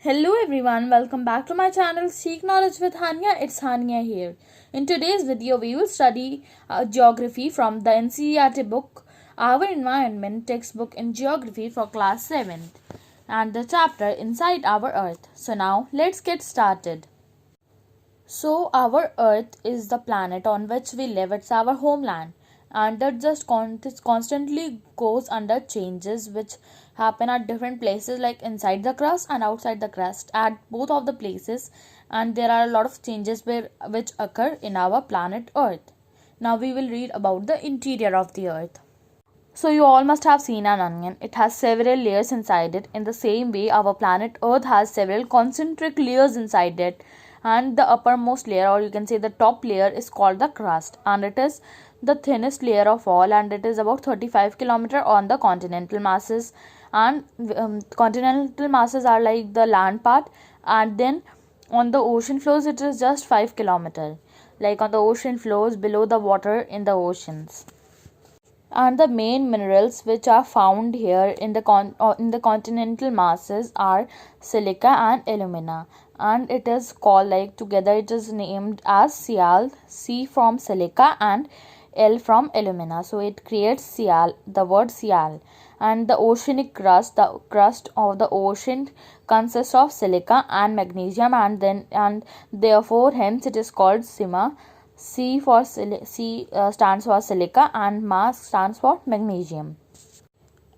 Hello everyone, welcome back to my channel Seek Knowledge with Hania. It's Hania here. In today's video, we will study geography from the NCERT book, Our Environment textbook in geography for class 7th and the chapter Inside Our Earth. So now let's get started. So our Earth is the planet on which we live. It's our homeland, and that just constantly goes under changes which happen at different places, like inside the crust and outside the crust at both of the places, and there are a lot of changes which occur in our planet Earth. Now we will read about the interior of the Earth. So you all must have seen an onion. It has several layers inside it. In the same way, our planet Earth has several concentric layers inside it, and the uppermost layer, or you can say the top layer, is called the crust, and it is the thinnest layer of all, and it is about 35 kilometer on the continental masses. And continental masses are like the land part, and then on the ocean floors it is just 5 kilometer, like on the ocean floors below the water in the oceans. And the main minerals which are found here in the continental masses are silica and alumina, and it is called, like, together it is named as Sial, C from silica and L from alumina, so it creates Sial, the word Sial. And the oceanic crust, the crust of the ocean, consists of silica and magnesium, and therefore hence it is called Sima. C stands for silica and mass stands for magnesium.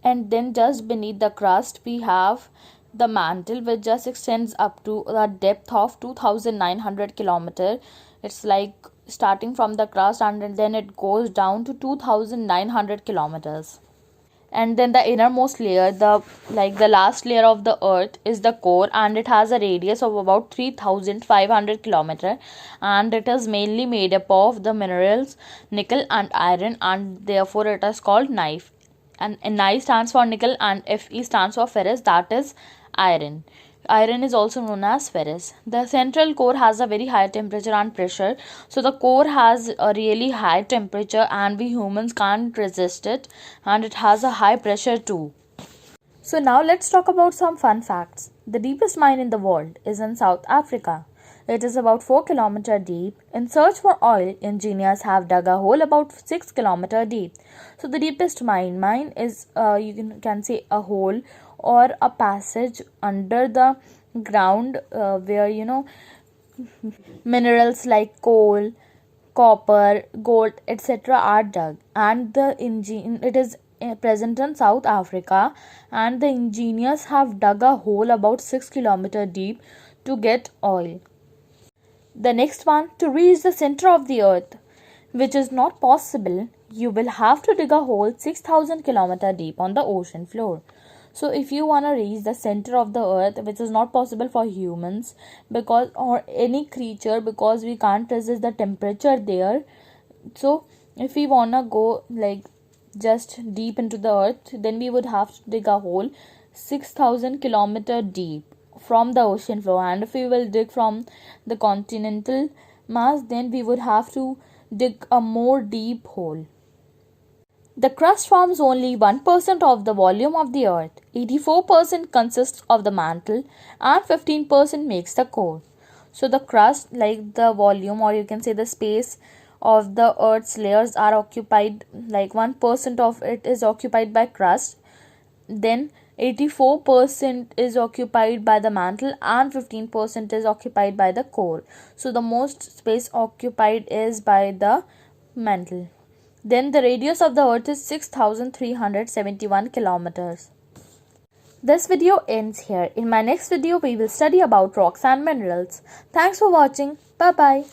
And then just beneath the crust we have the mantle, which just extends up to a depth of 2900 kilometer. It's like starting from the crust and then it goes down to 2900 kilometers. And then the innermost layer, the last layer of the earth, is the core, and it has a radius of about 3500 kilometer, and it is mainly made up of the minerals nickel and iron, and therefore it is called Ni. And Ni stands for nickel and Fe stands for ferrous, that is iron. Iron is also known as ferrous. The central core has a very high temperature and pressure. So the core has a really high temperature and we humans can't resist it, and it has a high pressure too. So now let's talk about some fun facts. The deepest mine in the world is in South Africa. It is about 4 kilometer deep. In search for oil, engineers have dug a hole about 6 kilometer deep. So the deepest mine is you can say a hole or a passage under the ground where minerals like coal, copper, gold, etc. are dug, and it is present in South Africa, and the engineers have dug a hole about 6 kilometer deep to get oil. The next one, to reach the center of the earth, which is not possible, you will have to dig a hole 6000 kilometer deep on the ocean floor. So if you want to reach the center of the earth, which is not possible for humans or any creature, because we can't resist the temperature there. So if we want to go like just deep into the earth, then we would have to dig a hole 6000 kilometer deep from the ocean floor. And if we will dig from the continental mass, then we would have to dig a more deep hole. The crust forms only 1% of the volume of the earth. 84% consists of the mantle and 15% makes the core. So the crust, like the volume, or you can say the space of the earth's layers, are occupied, like 1% of it is occupied by crust. Then 84% is occupied by the mantle and 15% is occupied by the core. So the most space occupied is by the mantle. Then the radius of the earth is 6371 kilometers. This video ends here. In my next video, we will study about rocks and minerals. Thanks for watching. Bye bye.